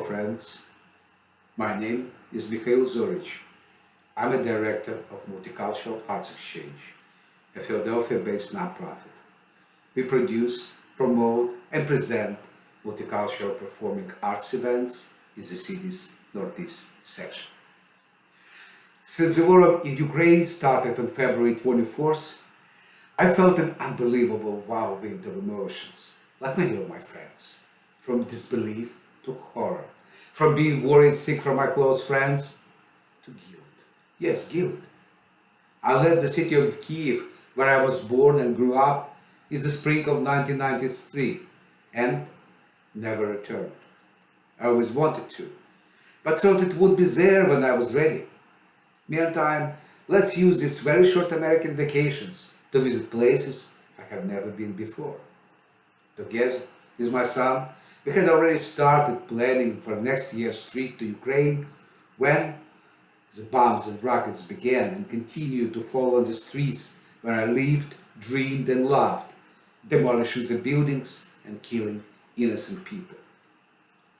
friends. My name is Mikhail Zorich. I'm a director of Multicultural Arts Exchange, a Philadelphia-based nonprofit. We produce, promote, and present multicultural performing arts events in the city's northeast section. Since the war in Ukraine started on February 24th, I felt an unbelievable whirlwind of emotions, like many of my friends, from disbelief to horror, from being worried sick from my close friends to guilt. Yes, guilt. I left the city of Kiev, where I was born and grew up, in the spring of 1993 and never returned. I always wanted to, but thought it would be there when I was ready. Meantime, let's use these very short American vacations to visit places I have never been before. Together with my son, we had already started planning for next year's trip to Ukraine when the bombs and rockets began and continued to fall on the streets where I lived, dreamed and loved, demolishing the buildings and killing innocent people.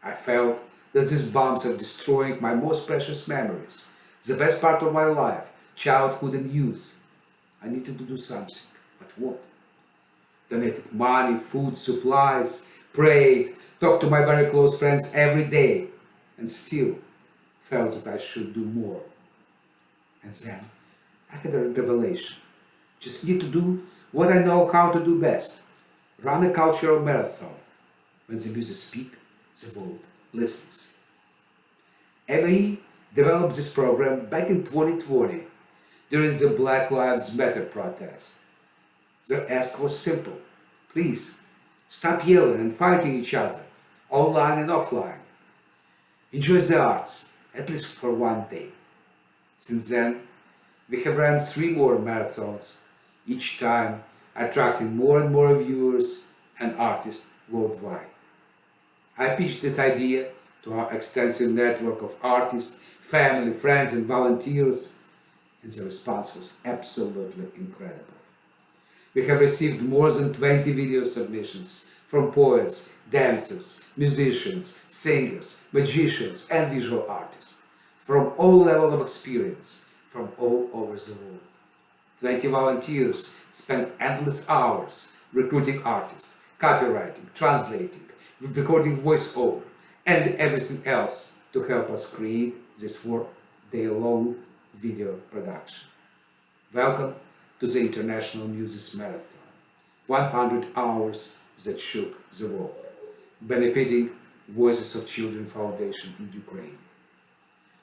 I felt that these bombs are destroying my most precious memories, the best part of my life, childhood and youth. I needed to do something, but what? Donated money, food, supplies, prayed, talked to my very close friends every day, and still felt that I should do more. And then I had a revelation. Just need to do what I know how to do best. Run a cultural marathon. When the music speaks, the world listens. MAE developed this program back in 2020 during the Black Lives Matter protest. The ask was simple. Please, stop yelling and fighting each other, online and offline. Enjoy the arts, at least for one day. Since then, we have run 3 more marathons, each time attracting more and more viewers and artists worldwide. I pitched this idea to our extensive network of artists, family, friends and volunteers, and the response was absolutely incredible. We have received more than 20 video submissions from poets, dancers, musicians, singers, magicians and visual artists from all levels of experience from all over the world. 20 volunteers spent endless hours recruiting artists, copywriting, translating, recording voiceover, and everything else to help us create this 4-day-long video production. Welcome to the International Music Marathon, 100 hours that shook the world, benefiting Voices of Children Foundation in Ukraine.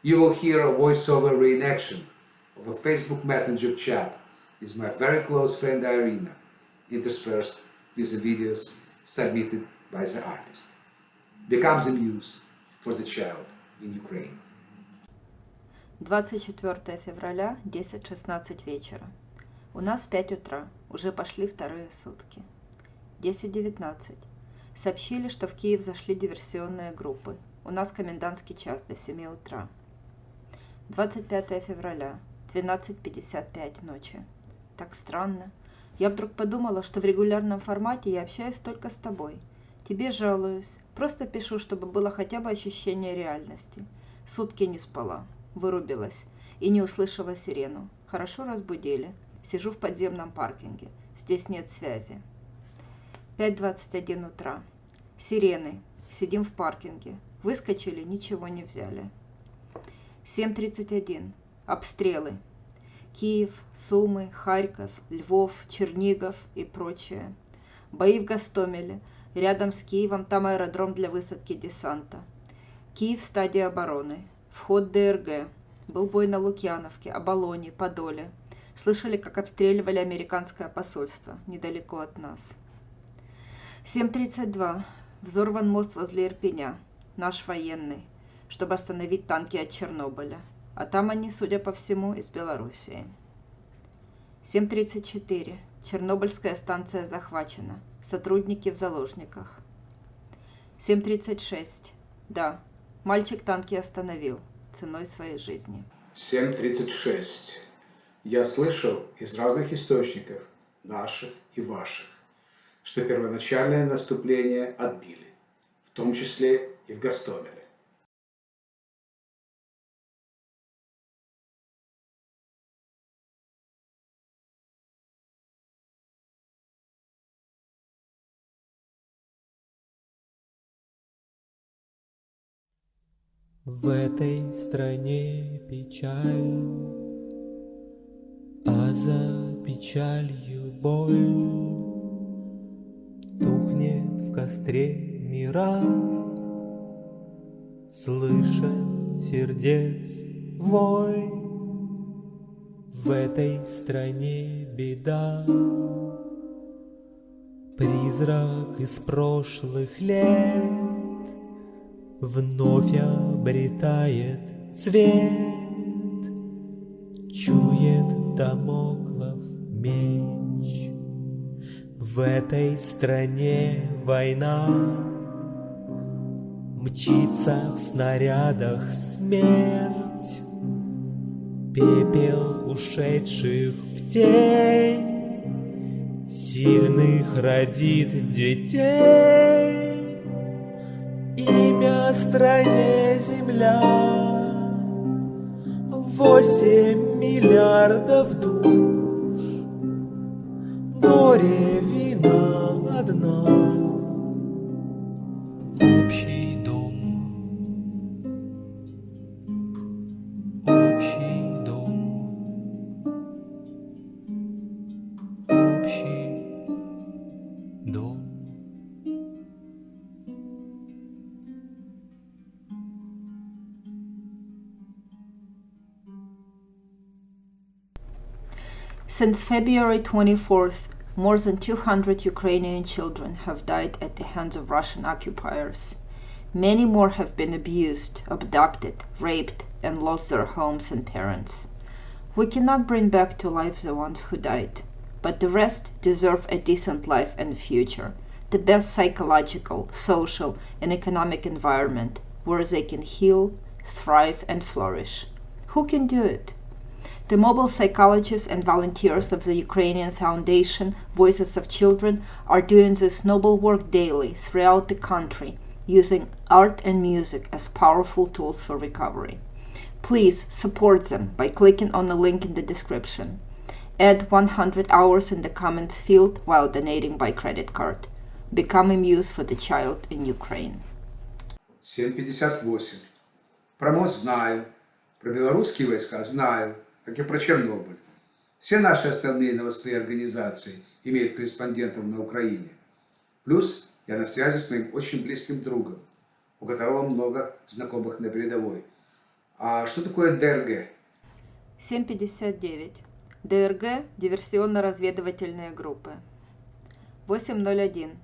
You will hear a voiceover reenaction of a Facebook Messenger chat with my very close friend Irina, interspersed with the videos submitted by the artist. Become the muse for the child in Ukraine. 24 февраля, 10:16 вечера. У нас 5 утра, уже пошли вторые сутки. 10:19. Сообщили, что в Киев зашли диверсионные группы. У нас комендантский час до 7 утра. 25 февраля, 12:55 ночи. Так странно. Я вдруг подумала, что в регулярном формате я общаюсь только с тобой. Тебе жалуюсь. Просто пишу, чтобы было хотя бы ощущение реальности. Сутки не спала. Вырубилась. И не услышала сирену. Хорошо разбудили. Сижу в подземном паркинге. Здесь нет связи. 5:21 утра. Сирены. Сидим в паркинге. Выскочили, ничего не взяли. 7:31. Обстрелы. Киев, Сумы, Харьков, Львов, Чернигов и прочее. Бои в Гостомеле. Рядом с Киевом там аэродром для высадки десанта. Киев в стадии обороны. Вход ДРГ. Был бой на Лукьяновке, Оболоне, Подоле. Слышали, как обстреливали американское посольство недалеко от нас. 7:32. Взорван мост возле Ирпеня. Наш военный, чтобы остановить танки от Чернобыля. А там они, судя по всему, из Белоруссии. 7:34. Чернобыльская станция захвачена. Сотрудники в заложниках. 7:36. Да, мальчик танки остановил ценой своей жизни. 7:36. Я слышал из разных источников, наших и ваших, что первоначальное наступление отбили, в том числе и в Гостомеле. В этой стране печаль, а за печалью боль. Тухнет в костре мираж, слышен сердец вой. В этой стране беда, призрак из прошлых лет вновь обретает цвет, чует дамоклов меч. В этой стране война, мчится в снарядах смерть, пепел ушедших в тень, сильных родит детей. Имя стране земля, 8 миллиардов душ, горе, вина одна. Общий дом, общий дом, общий дом. Since February 24th, more than 200 Ukrainian children have died at the hands of Russian occupiers. Many more have been abused, abducted, raped, and lost their homes and parents. We cannot bring back to life the ones who died, but the rest deserve a decent life and future, the best psychological, social, and economic environment where they can heal, thrive, and flourish. Who can do it? The mobile psychologists and volunteers of the Ukrainian Foundation Voices of Children are doing this noble work daily throughout the country, using art and music as powerful tools for recovery. Please support them by clicking on the link in the description. Add 100 hours in the comments field while donating by credit card. Become a muse for the child in Ukraine. 7:58. Про МОЗ знаю, про белорусские войска знаю, как и про Чернобыль. Все наши остальные новостные организации имеют корреспондентов на Украине. Плюс я на связи с моим очень близким другом, у которого много знакомых на передовой. А что такое ДРГ? 7:59. ДРГ – диверсионно-разведывательные группы. 8:01.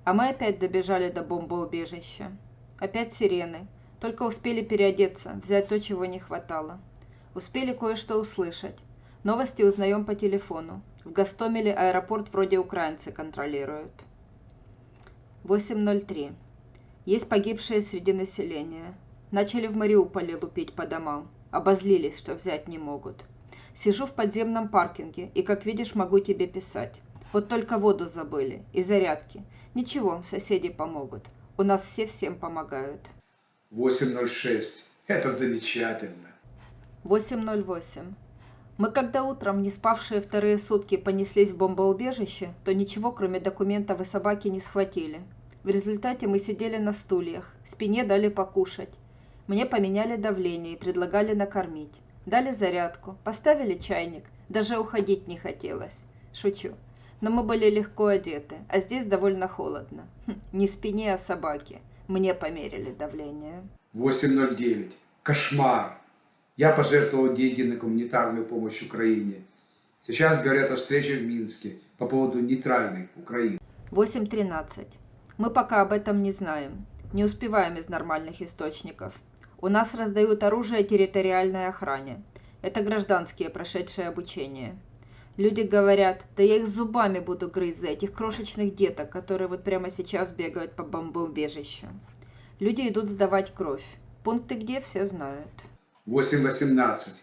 А мы опять добежали до бомбоубежища. Опять сирены. Только успели переодеться, взять то, чего не хватало. Успели кое-что услышать. Новости узнаем по телефону. В Гостомеле аэропорт вроде украинцы контролируют. 8:03. Есть погибшие среди населения. Начали в Мариуполе лупить по домам. Обозлились, что взять не могут. Сижу в подземном паркинге и, как видишь, могу тебе писать. Вот только воду забыли и зарядки. Ничего, соседи помогут. У нас все всем помогают. 8:06. Это замечательно. 8:08. Мы когда утром, не спавшие вторые сутки, понеслись в бомбоубежище, то ничего, кроме документов и собаки, не схватили. В результате мы сидели на стульях, спине дали покушать. Мне поменяли давление и предлагали накормить. Дали зарядку, поставили чайник, даже уходить не хотелось. Шучу. Но мы были легко одеты, а здесь довольно холодно. Не спине, а собаке. Мне померили давление. 8:09. Кошмар. Я пожертвовал деньги на гуманитарную помощь Украине. Сейчас говорят о встрече в Минске по поводу нейтральной Украины. 8:13. Мы пока об этом не знаем. Не успеваем из нормальных источников. У нас раздают оружие территориальной охране. Это гражданские, прошедшие обучение. Люди говорят, да я их зубами буду грызть за этих крошечных деток, которые вот прямо сейчас бегают по бомбоубежищу. Люди идут сдавать кровь. Пункты где, все знают. 8:18.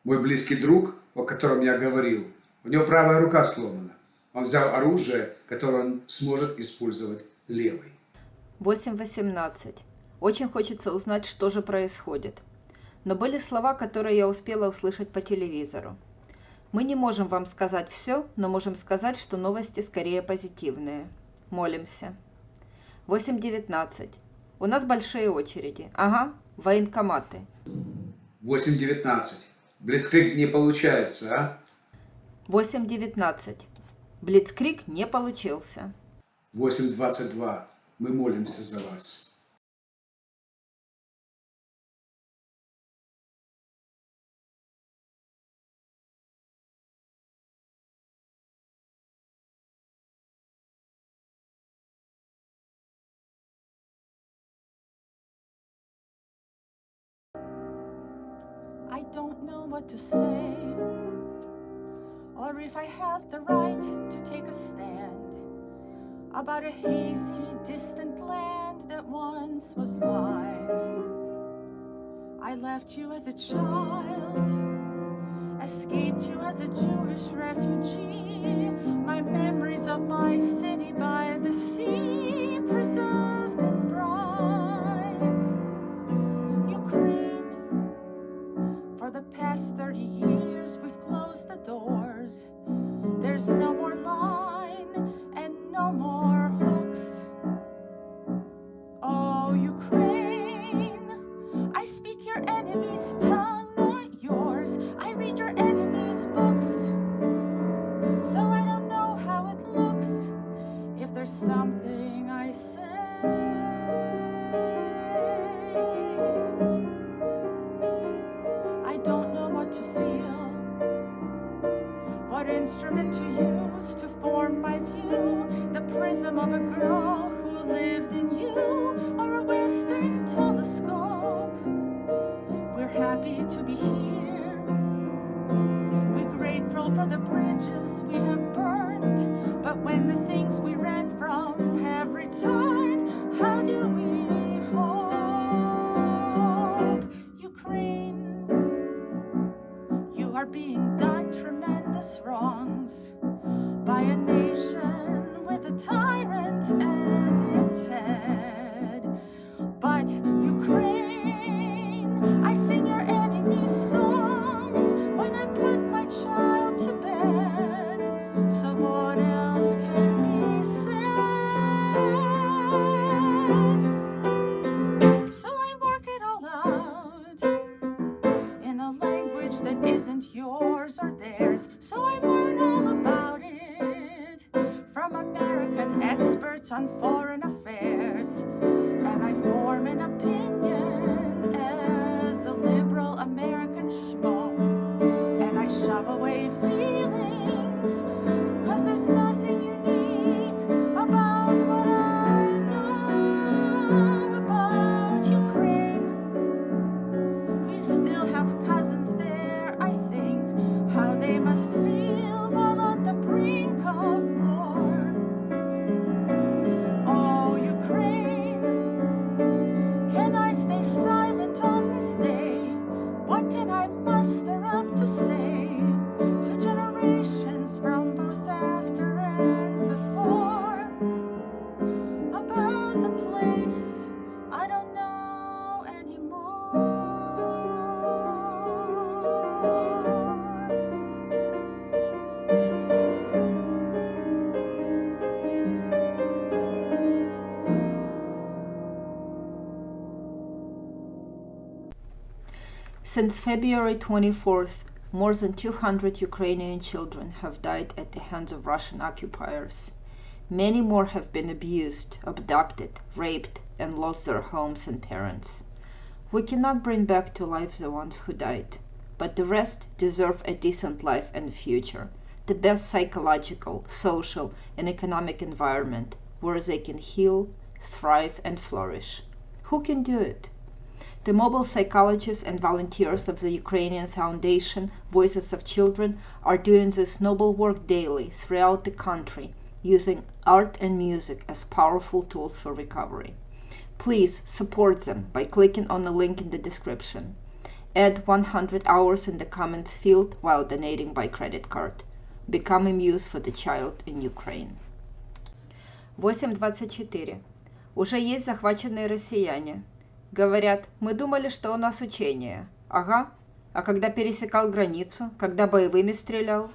Мой близкий друг, о котором я говорил, у него правая рука сломана. Он взял оружие, которое он сможет использовать левой. 8:18. Очень хочется узнать, что же происходит. Но были слова, которые я успела услышать по телевизору. Мы не можем вам сказать все, но можем сказать, что новости скорее позитивные. Молимся. 8:19. У нас большие очереди. Ага, военкоматы. 8:19. Блицкриг не получается, а? 8:19. Блицкриг не получился. 8:22. Мы молимся за вас. I don't know what to say, or if I have the right to take a stand about a hazy, distant land that once was mine. I left you as a child, escaped you as a Jewish refugee. My memories of my city by the sea, preserved and bright. Ukraine, for the past 30 years we've closed the doors. There's no more line and no more hooks. Oh, Ukraine, I speak your enemy's tongue, not yours. I read your enemy's books, so I don't know how it looks if there's something I say. I don't know what to feel, what instrument to use to form my view. The prism of a girl who lived in you, or a western telescope. We're happy to be here. We're grateful for the bridges we have burned, but when the things we ran from have returned, how do we hope? Ukraine, you are being done tremendous wrongs by a nation with a tyrant as its head. But Ukraine, I sing your enemy's songs when I put my child to bed. So what else can be said? So I work it all out in a language that isn't yours or theirs. So I learn all about it from American experts on foreign affairs. And I form an opinion as a liberal American schmo. And I shove away feelings, 'cause there's nothing unique about what I know about Ukraine. We still have cousins there, I think, how they must feel while on the brink of war. Oh, Ukraine, can I stay silent on this day? What can I muster up to say to generations from both after and before about the place I don't know anymore? Since February 24th, more than 200 Ukrainian children have died at the hands of Russian occupiers. Many more have been abused, abducted, raped, and lost their homes and parents. We cannot bring back to life the ones who died, but the rest deserve a decent life and future, the best psychological, social, and economic environment where they can heal, thrive, and flourish. Who can do it? The mobile psychologists and volunteers of the Ukrainian Foundation Voices of Children are doing this noble work daily throughout the country, using art and music as powerful tools for recovery. Please support them by clicking on the link in the description. Add 100 hours in the comments field while donating by credit card. Become a muse for the child in Ukraine. 8:24. Уже есть захваченные россияне. Говорят, мы думали, что у нас учение. Ага. А когда пересекал границу, когда боевыми стрелял?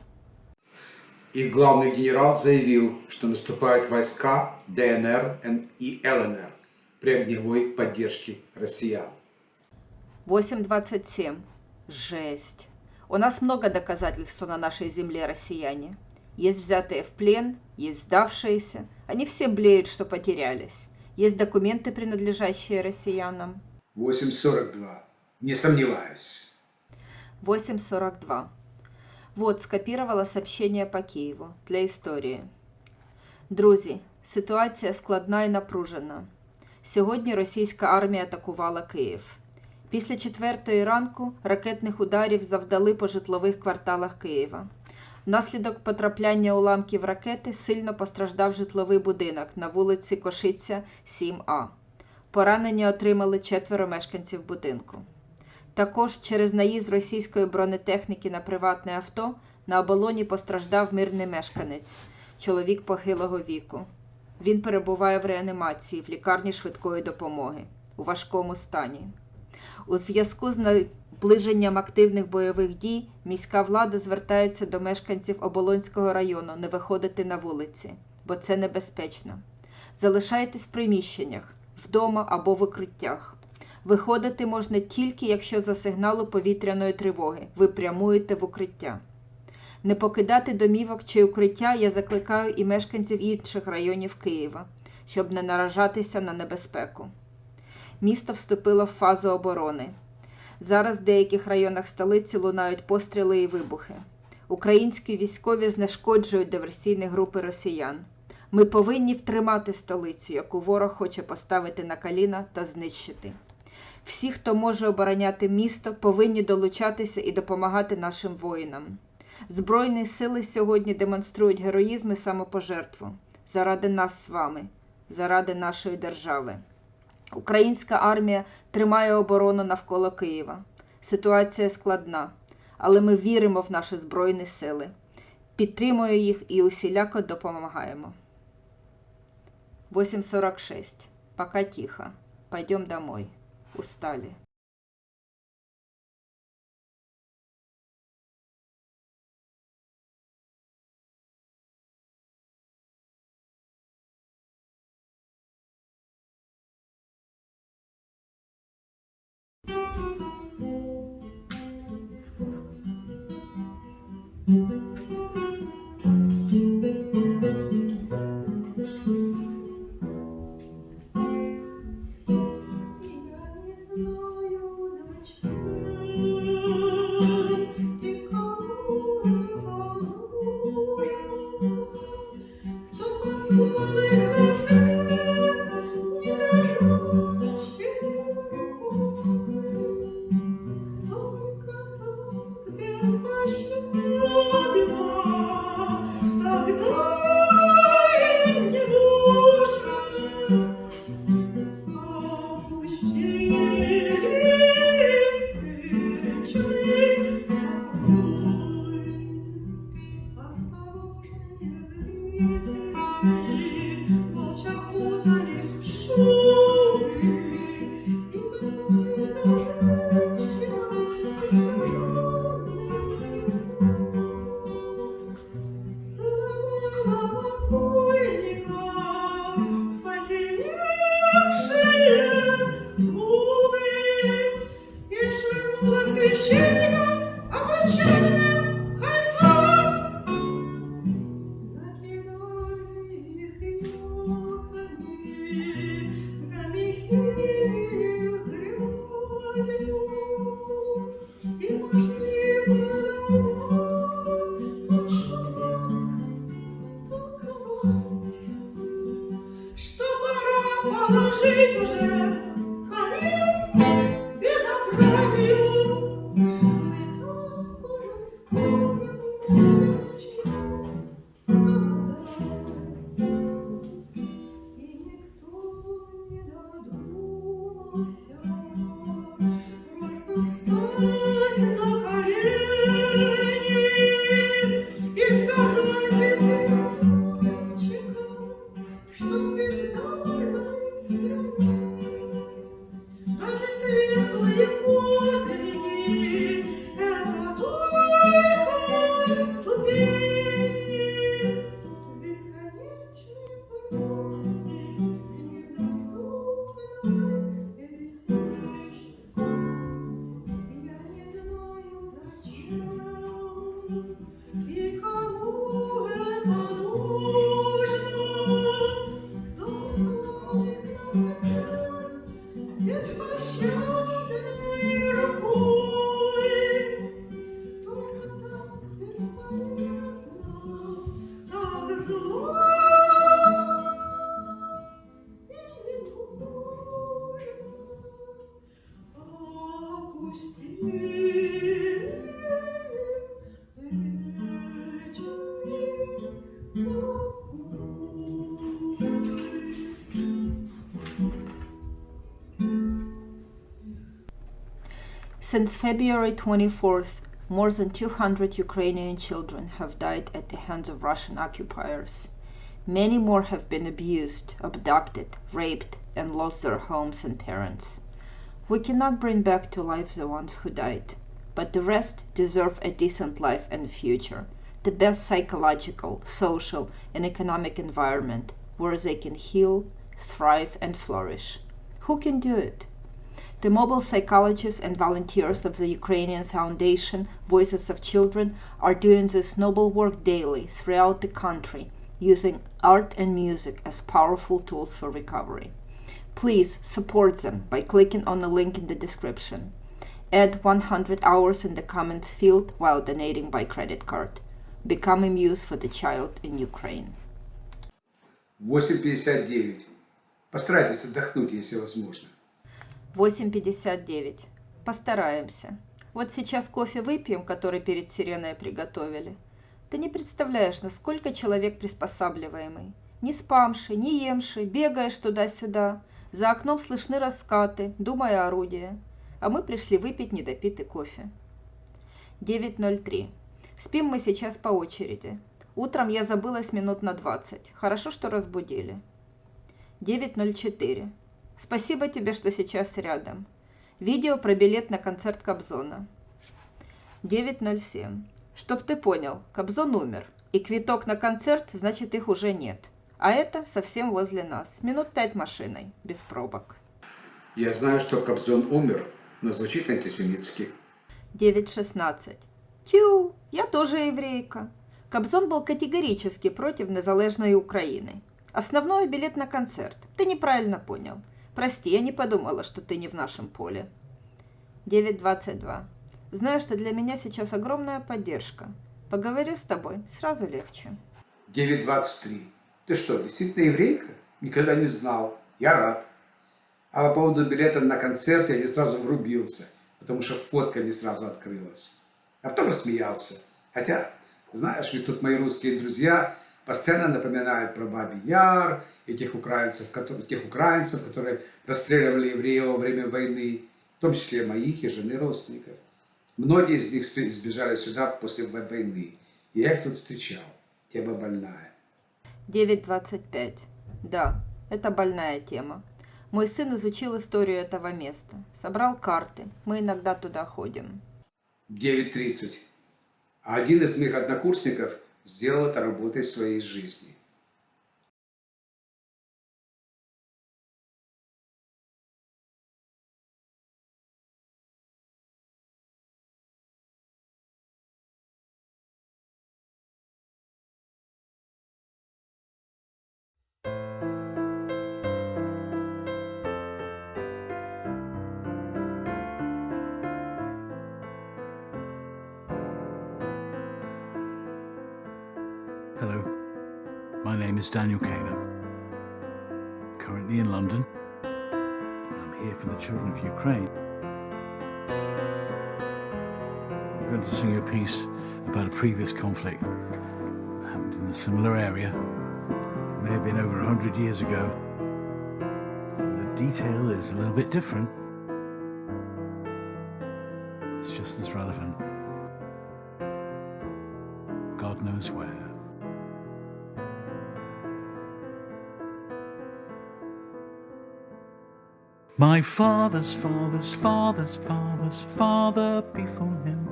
И главный генерал заявил, что наступают войска ДНР и ЛНР. при огневой поддержке россиян. 8:27. Жесть. У нас много доказательств, что на нашей земле россияне. Есть взятые в плен, есть сдавшиеся. Они все блеют, что потерялись. Есть документы, принадлежащие россиянам. 8:42. Не сомневаюсь. 8:42. Вот, скопировала сообщение по Києву для історії. Друзі, ситуація складна і напружена. Сьогодні російська армія атакувала Київ. Після 4:00 ранку ракетних ударів завдали по житлових кварталах Києва. Внаслідок потрапляння уламків ракети сильно постраждав житловий будинок на вулиці Кошиця, 7А. Поранення отримали 4 мешканців будинку. Також через наїзд російської бронетехніки на приватне авто на оболоні постраждав мирний мешканець, чоловік похилого віку. Він перебуває в реанімації в лікарні швидкої допомоги у важкому стані. У зв'язку з наближенням активних бойових дій міська влада звертається до мешканців Оболонського району не виходити на вулиці, бо це небезпечно. Залишайтесь в приміщеннях, вдома або в укриттях. Виходити можна тільки, якщо за сигналу повітряної тривоги ви прямуєте в укриття. Не покидати домівок чи укриття я закликаю і мешканців інших районів Києва, щоб не наражатися на небезпеку. Місто вступило в фазу оборони. Зараз в деяких районах столиці лунають постріли і вибухи. Українські військові знешкоджують диверсійні групи росіян. Ми повинні втримати столицю, яку ворог хоче поставити на коліна та знищити. Всі, хто може обороняти місто, повинні долучатися і допомагати нашим воїнам. Збройні сили сьогодні демонструють героїзм і самопожертву. Заради нас з вами, заради нашої держави. Українська армія тримає оборону навколо Києва. Ситуація складна, але ми віримо в наші Збройні сили. Підтримуємо їх і усіляко допомагаємо. 8:46. Пока тихо. Пойдем домой. Устали. Что пора положить уже конец безобразию. Since February 24th, more than 200 Ukrainian children have died at the hands of Russian occupiers. Many more have been abused, abducted, raped, and lost their homes and parents. We cannot bring back to life the ones who died, but the rest deserve a decent life and future, the best psychological, social, and economic environment where they can heal, thrive, and flourish. Who can do it? The mobile psychologists and volunteers of the Ukrainian Foundation Voices of Children are doing this noble work daily throughout the country, using art and music as powerful tools for recovery. Please support them by clicking on the link in the description. Add 100 hours in the comments field while donating by credit card. Become a muse for the child in Ukraine. 8:59. Постарайтесь отдохнуть, если возможно. 8:59. Постараемся. Вот сейчас кофе выпьем, который перед сиреной приготовили. Ты не представляешь, насколько человек приспосабливаемый. Не спамши, не емши, бегаешь туда-сюда. За окном слышны раскаты, думая орудия. А мы пришли выпить недопитый кофе. 9:03. Спим мы сейчас по очереди. Утром я забылась минут на 20. Хорошо, что разбудили. 9:04. Спасибо тебе, что сейчас рядом. Видео про билет на концерт Кобзона. 9:07. Чтоб ты понял, Кобзон умер. И квиток на концерт, значит, их уже нет. А это совсем возле нас. Минут 5 машиной, без пробок. Я знаю, что Кобзон умер, но звучит антисемитски. 9:16. Тю, я тоже еврейка. Кобзон был категорически против незалежной Украины. Основной билет на концерт. Ты неправильно понял. Прости, я не подумала, что ты не в нашем поле. 9:22. Знаю, что для меня сейчас огромная поддержка. Поговорю с тобой, сразу легче. 9:23. Ты что, действительно еврейка? Никогда не знал. Я рад. А по поводу билета на концерт я не сразу врубился, потому что фотка не сразу открылась. А потом рассмеялся. Хотя, знаешь, ведь тут мои русские друзья постоянно напоминают про Бабий Яр и тех украинцев, которые расстреливали евреев во время войны, в том числе моих и жены родственников. Многие из них сбежали сюда после войны, и я их тут встречал. Тема больная. 9:25. Да, это больная тема. Мой сын изучил историю этого места, собрал карты, мы иногда туда ходим. 9:30. А один из моих однокурсников сделал это работой своей жизни. Hello, my name is Daniel Kaler. Currently in London. I'm here for the children of Ukraine. I'm going to sing you a piece about a previous conflict that happened in a similar area. It may have been over 100 years ago. The detail is a little bit different. It's just as relevant. God knows where. My father's father's father's father's father before him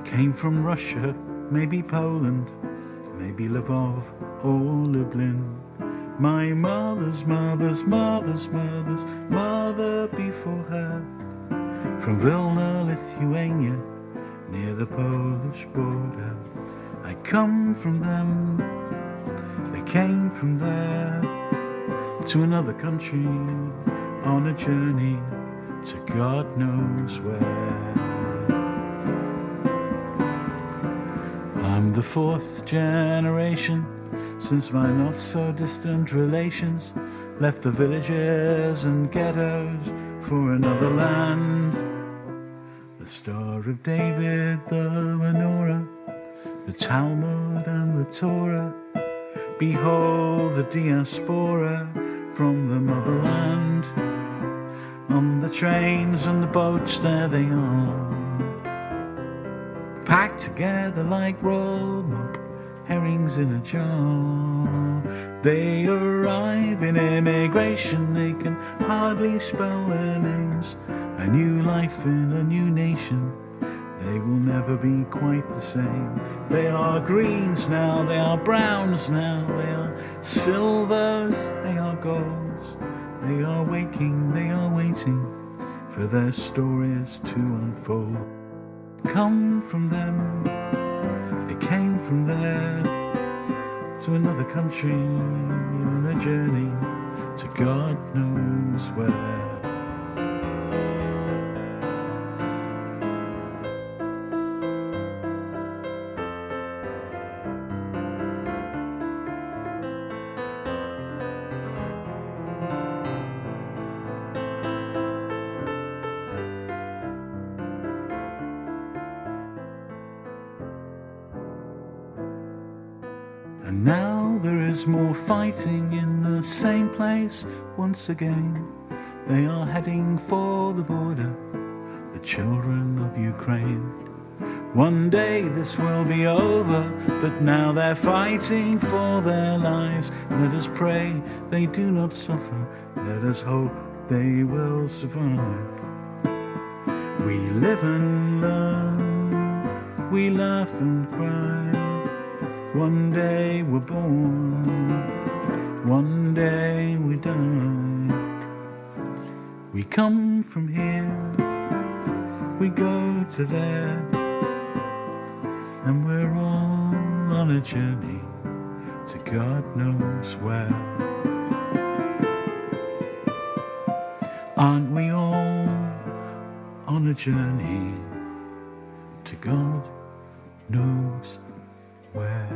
came from Russia, maybe Poland, maybe Lvov or Lublin. My mother's mother's mother's mother's mother before her from Vilna, Lithuania, near the Polish border. I come from them, they came from there, to another country, on a journey to God knows where. I'm the fourth generation since my not so distant relations left the villages and ghettos for another land. The Star of David, the menorah, the Talmud and the Torah, behold the diaspora from the motherland. On the trains and the boats, there they are, packed together like rolled up herrings in a jar. They arrive in immigration, they can hardly spell their names. A new life in a new nation, they will never be quite the same. They are greens now, they are browns now, they are silvers, they are golds. They are waking, they are waiting for their stories to unfold. Come from them, they came from there, to another country on a journey to God knows where. And now there is more fighting in the same place once again. They are heading for the border, the children of Ukraine. One day this will be over, but now they're fighting for their lives. Let us pray they do not suffer, let us hope they will survive. We live and learn, we laugh and cry. One day we're born, one day we die. We come from here, we go to there, and we're all on a journey to God knows where. Aren't we all on a journey to God knows where?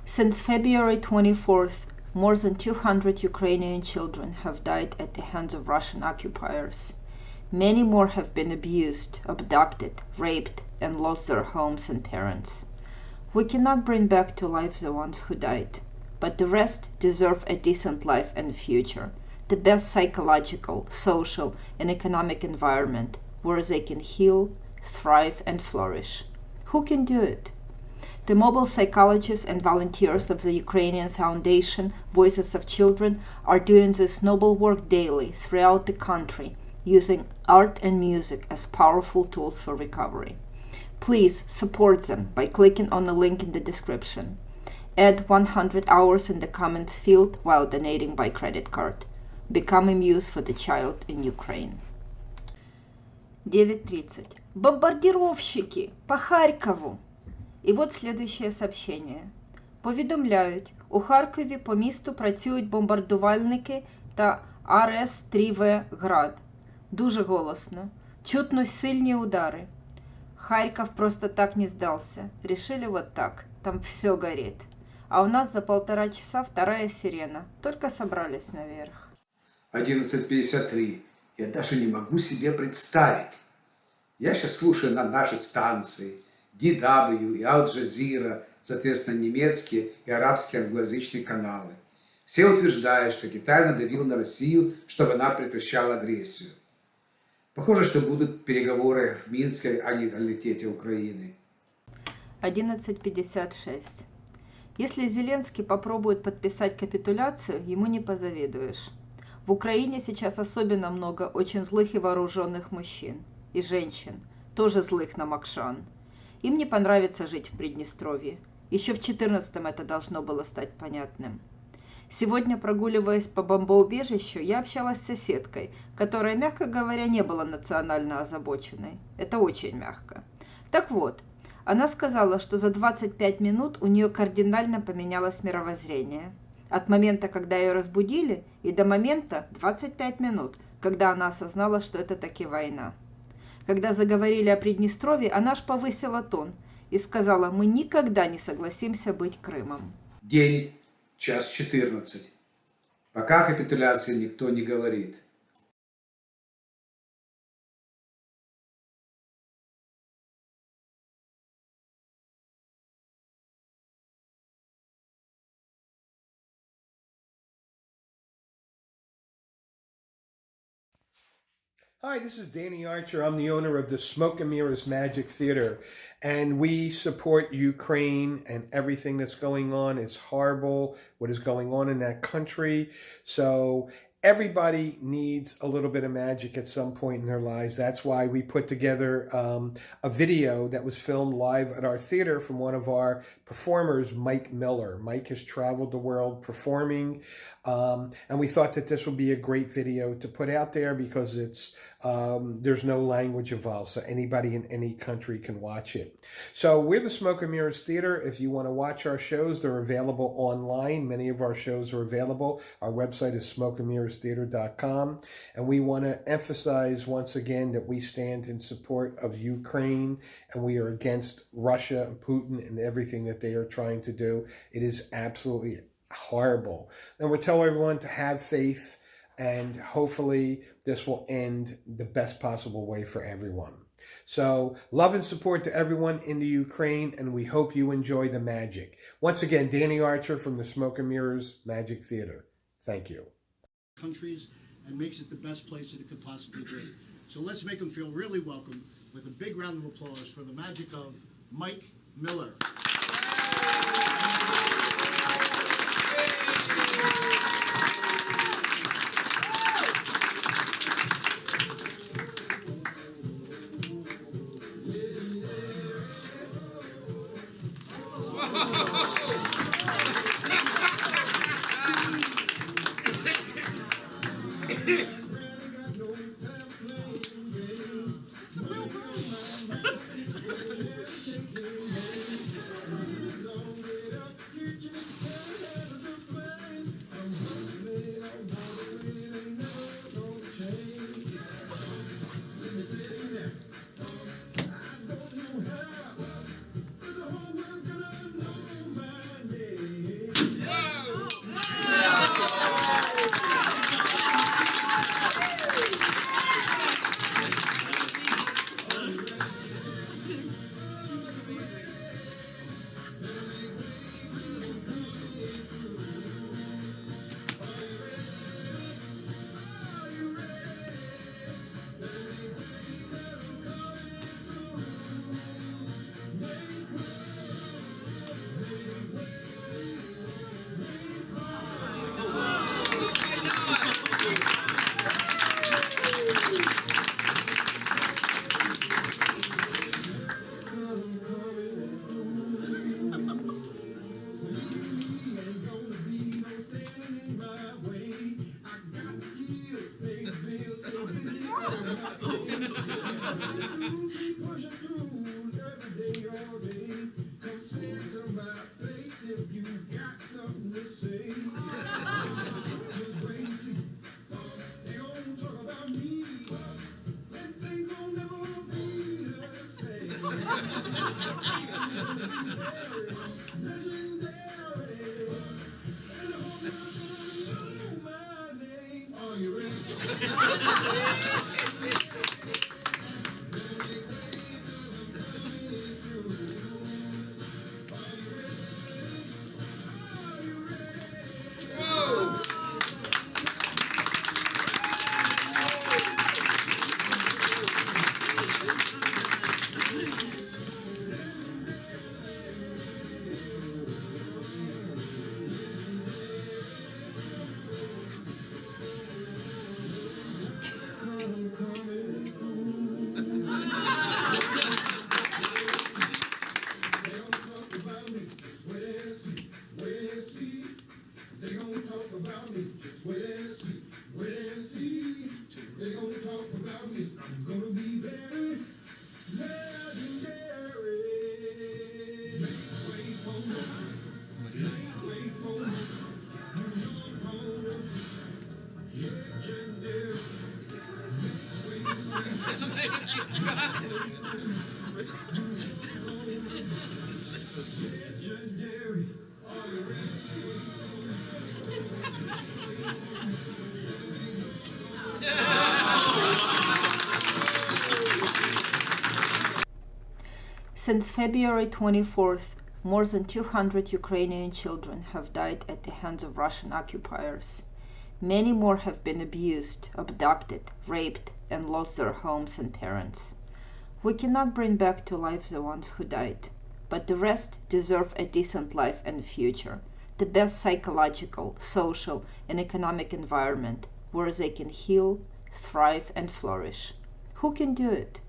Since February 24th, more than 200 Ukrainian children have died at the hands of Russian occupiers. Many more have been abused, abducted, raped, and lost their homes and parents. We cannot bring back to life the ones who died, but the rest deserve a decent life and future, the best psychological, social, and economic environment where they can heal, thrive, and flourish. Who can do it? The mobile psychologists and volunteers of the Ukrainian Foundation Voices of Children are doing this noble work daily throughout the country, using art and music as powerful tools for recovery. Please support them by clicking on the link in the description. Add 100 hours in the comments field while donating by credit card. Become a muse for the child in Ukraine. 9:30. Бомбардировщики по Харкову. І от слідуюче сообщення. Повідомляють, у Харкові по місту працюють бомбардувальники та РС-3В «Град». Дуже голосно. Чутно сильні удари. Харьков просто так не сдался. Решили вот так. Там все горит. А у нас за 1,5 часа вторая сирена. Только собрались наверх. 11:53. Я даже не могу себе представить. Я сейчас слушаю на нашей станции DW и Al Jazeera, соответственно, немецкие и арабские англоязычные каналы. Все утверждают, что Китай надавил на Россию, чтобы она прекращала агрессию. Похоже, что будут переговоры в Минске о нейтралитете Украины. 11:56. Если Зеленский попробует подписать капитуляцию, ему не позавидуешь. В Украине сейчас особенно много очень злых и вооруженных мужчин. И женщин, тоже злых на Макшан. Им не понравится жить в Приднестровье. Еще в 14-м это должно было стать понятным. Сегодня, прогуливаясь по бомбоубежищу, я общалась с соседкой, которая, мягко говоря, не была национально озабоченной. Это очень мягко. Так вот, она сказала, что за 25 минут у нее кардинально поменялось мировоззрение. От момента, когда ее разбудили, и до момента 25 минут, когда она осознала, что это таки война. Когда заговорили о Приднестровье, она аж повысила тон и сказала, мы никогда не согласимся быть Крымом. День, час 14. Пока капитуляции никто не говорит. Hi, this is Danny Archer. I'm the owner of the Smoke and Mirrors Magic Theater, and we support Ukraine and everything that's going on. It's horrible what is going on in that country. So everybody needs a little bit of magic at some point in their lives. That's why we put together a video that was filmed live at our theater from one of our performers, Mike Miller. Mike has traveled the world performing, and we thought that this would be a great video to put out there because there's no language involved, so anybody in any country can watch it. So we're the Smoke and Mirrors Theater. If you want to watch our shows, they're available online. Many of our shows are available. Our website is smokeandmirrorstheater.com, and we want to emphasize once again that we stand in support of Ukraine, and we are against Russia and Putin and everything that they are trying to do. It is absolutely horrible. And we're telling everyone to have faith, and hopefully this will end the best possible way for everyone. So love and support to everyone in the Ukraine, and we hope you enjoy the magic. Once again, Danny Archer from the Smoke and Mirrors Magic Theater. Thank you. Countries and makes it the best place that it could possibly be. So let's make them feel really welcome with a big round of applause for the magic of Mike Miller. Since February 24th, more than 200 Ukrainian children have died at the hands of Russian occupiers. Many more have been abused, abducted, raped, and lost their homes and parents. We cannot bring back to life the ones who died, but the rest deserve a decent life and future, the best psychological, social, and economic environment where they can heal, thrive, and flourish. Who can do it?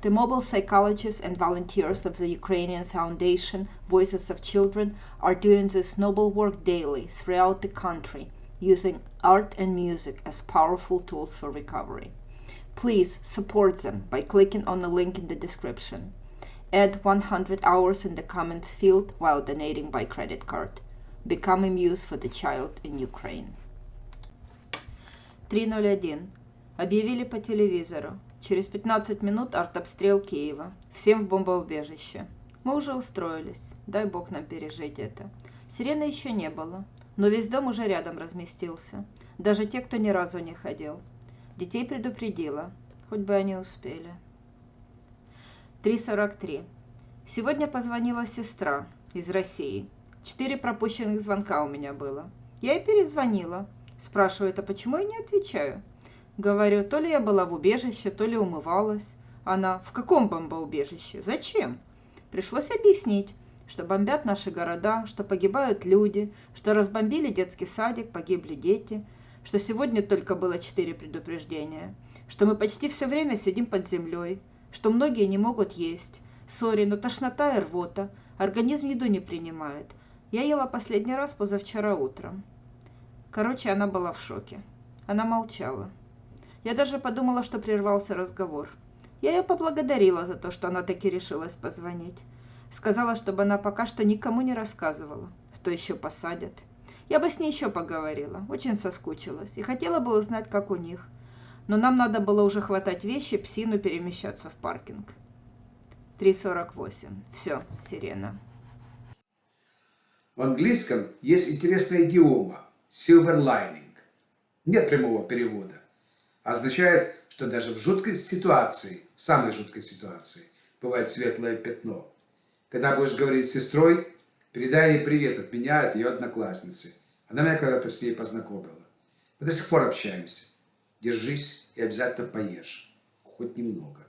The mobile psychologists and volunteers of the Ukrainian Foundation Voices of Children are doing this noble work daily throughout the country, using art and music as powerful tools for recovery. Please support them by clicking on the link in the description. Add 100 hours in the comments field while donating by credit card. Become a muse for the child in Ukraine. 3:01. Объявили по телевизору. Через 15 минут артобстрел Киева. Всем в бомбоубежище. Мы уже устроились. Дай бог нам пережить это. Сирены еще не было, но весь дом уже рядом разместился. Даже те, кто ни разу не ходил. Детей предупредила. Хоть бы они успели. 3:43. Сегодня позвонила сестра из России. 4 пропущенных звонка у меня было. Я ей перезвонила. Спрашивает, а почему я не отвечаю? Говорю, то ли я была в убежище, то ли умывалась. Она, в каком бомбоубежище? Зачем? Пришлось объяснить, что бомбят наши города, что погибают люди, что разбомбили детский садик, погибли дети, что сегодня только было 4 предупреждения, что мы почти все время сидим под землей, что многие не могут есть. Сори, но тошнота и рвота, организм еду не принимает. Я ела последний раз позавчера утром. Короче, она была в шоке. Она молчала. Я даже подумала, что прервался разговор. Я ее поблагодарила за то, что она таки решилась позвонить. Сказала, чтобы она пока что никому не рассказывала, что еще посадят. Я бы с ней еще поговорила, очень соскучилась и хотела бы узнать, как у них. Но нам надо было уже хватать вещи, псину перемещаться в паркинг. 3:48. Все, сирена. В английском есть интересная идиома silver lining. Нет прямого перевода. Означает, что даже в жуткой ситуации, в самой жуткой ситуации, бывает светлое пятно. Когда будешь говорить с сестрой, передай ей привет от меня, от ее одноклассницы. Она меня когда-то с ней познакомила. Мы до сих пор общаемся. Держись и обязательно поешь. Хоть немного.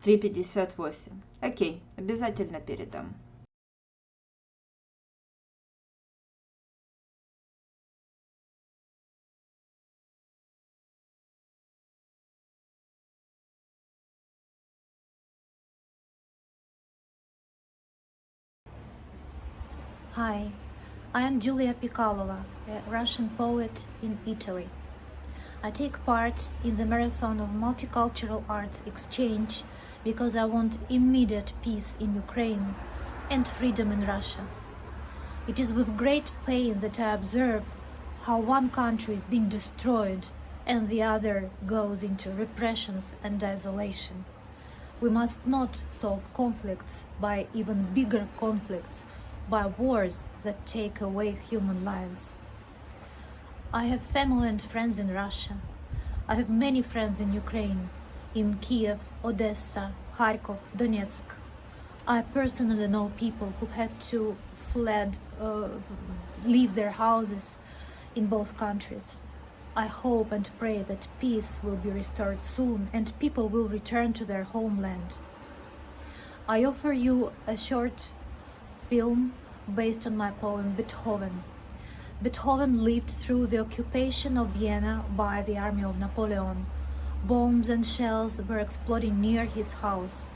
3:58. Окей, обязательно передам. Hi, I am Julia Pikalova, a Russian poet in Italy. I take part in the marathon of multicultural arts exchange because I want immediate peace in Ukraine and freedom in Russia. It is with great pain that I observe how one country is being destroyed and the other goes into repressions and isolation. We must not solve conflicts by even bigger conflicts, by wars that take away human lives. I have family and friends in Russia. I have many friends in Ukraine, in Kiev, Odessa, Kharkov, Donetsk. I personally know people who had to leave their houses in both countries. I hope and pray that peace will be restored soon and people will return to their homeland. I offer you a short film based on my poem Beethoven. Beethoven lived through the occupation of Vienna by the army of Napoleon. Bombs and shells were exploding near his house.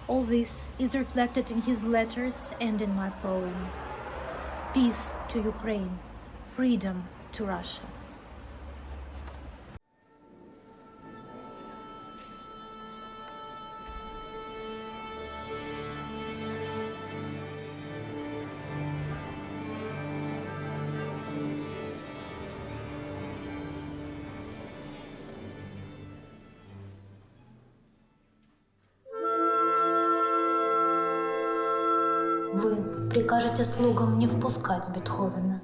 All this is reflected in his letters and in my poem. Peace to Ukraine, freedom to Russia. Вы прикажете слугам не впускать Бетховена.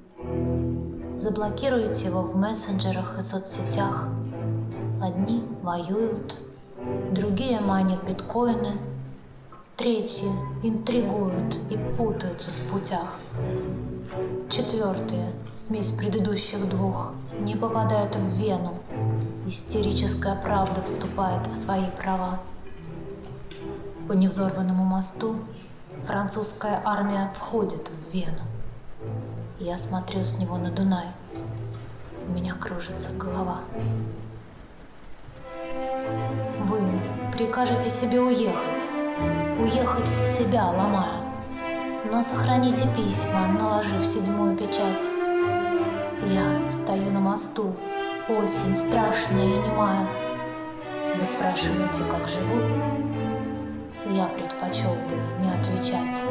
Заблокируете его в мессенджерах и соцсетях. Одни воюют, другие майнят биткоины, Третьи интригуют и путаются в путях. Четвертые, смесь предыдущих двух, не попадают в вену. Истерическая правда вступает в свои права. По невзорванному мосту французская армия входит в Вену. Я смотрю с него на Дунай. У меня кружится голова. Вы прикажете себе уехать, уехать себя ломая, но сохраните письма, наложив 7-ю печать. Я стою на мосту, осень страшная и немая. Вы спрашиваете, как живу? Я предпочел бы не отвечать.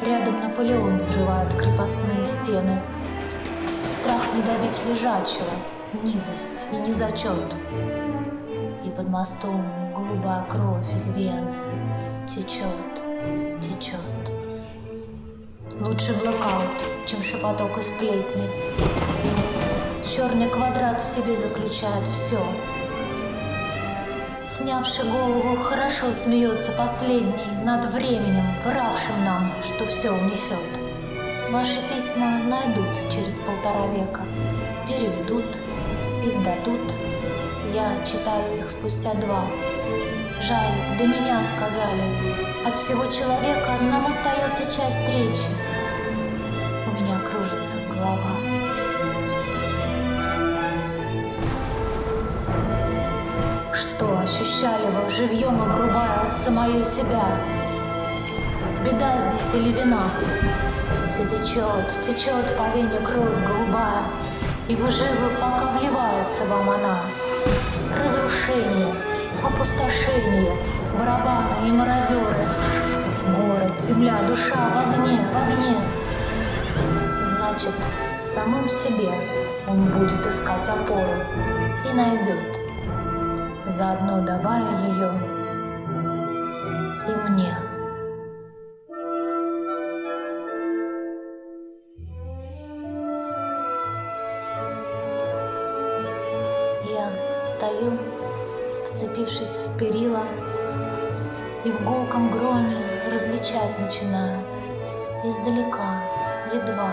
Рядом Наполеон взрывает крепостные стены. Страх не добить лежачего, низость и незачет. И под мостом голубая кровь из вены течет, течет. Лучше блэкаут, чем шепоток и сплетни. Черный квадрат в себе заключает все. Снявши голову, хорошо смеется последний над временем, вравшим нам, что все унесет. Ваши письма найдут через 1,5 века, переведут, издадут. Я читаю их спустя 2. Жаль, до меня сказали. От всего человека нам остается часть речи. У меня кружится голова. Что ощущали вы, живьем обрубая самое себя? Беда здесь или вина? Все течет, течет по вене кровь голубая, и вы живы, пока вливается вам она. Разрушение, опустошение, барабаны и мародеры. Город, земля, душа в огне, в огне. Значит, в самом себе он будет искать опору и найдет, заодно давая ее и мне. Я стою, вцепившись в перила, и в гулком громе различать начинаю издалека, едва,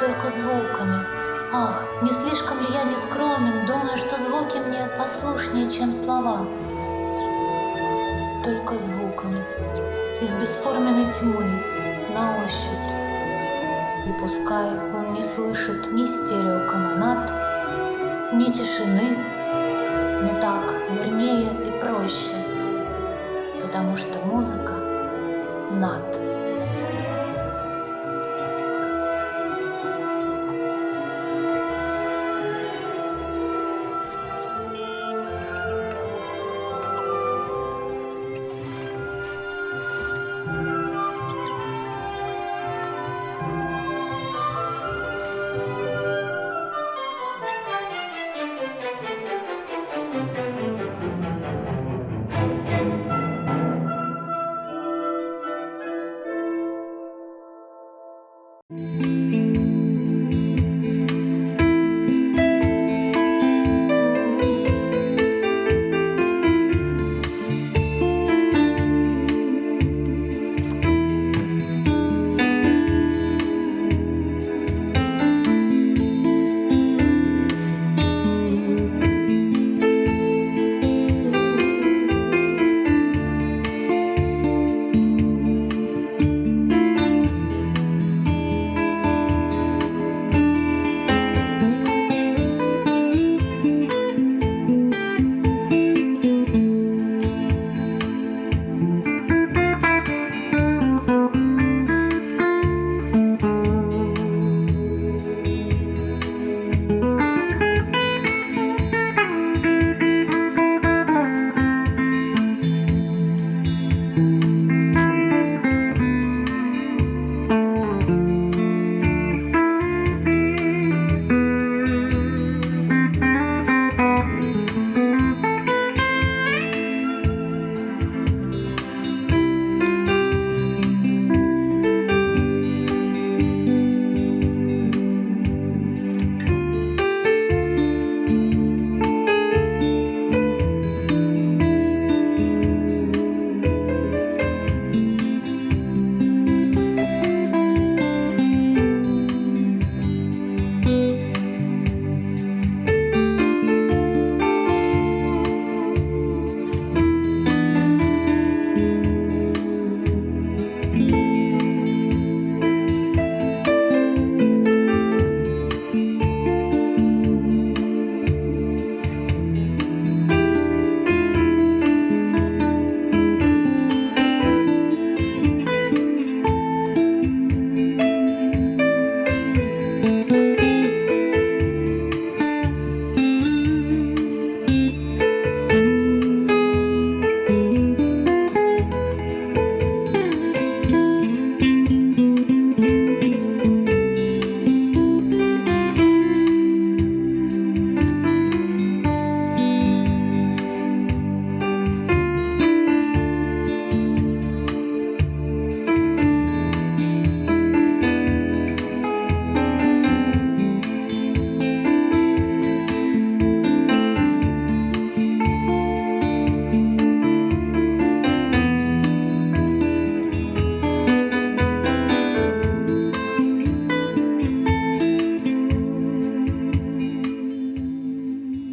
только звуками. Ах, не слишком ли я не скромен, думаю, что звуки мне послушнее, чем слова. Только звуками, из бесформенной тьмы, на ощупь. И пускай он не слышит ни стереоканонат, ни тишины, но так вернее и проще, потому что музыка над.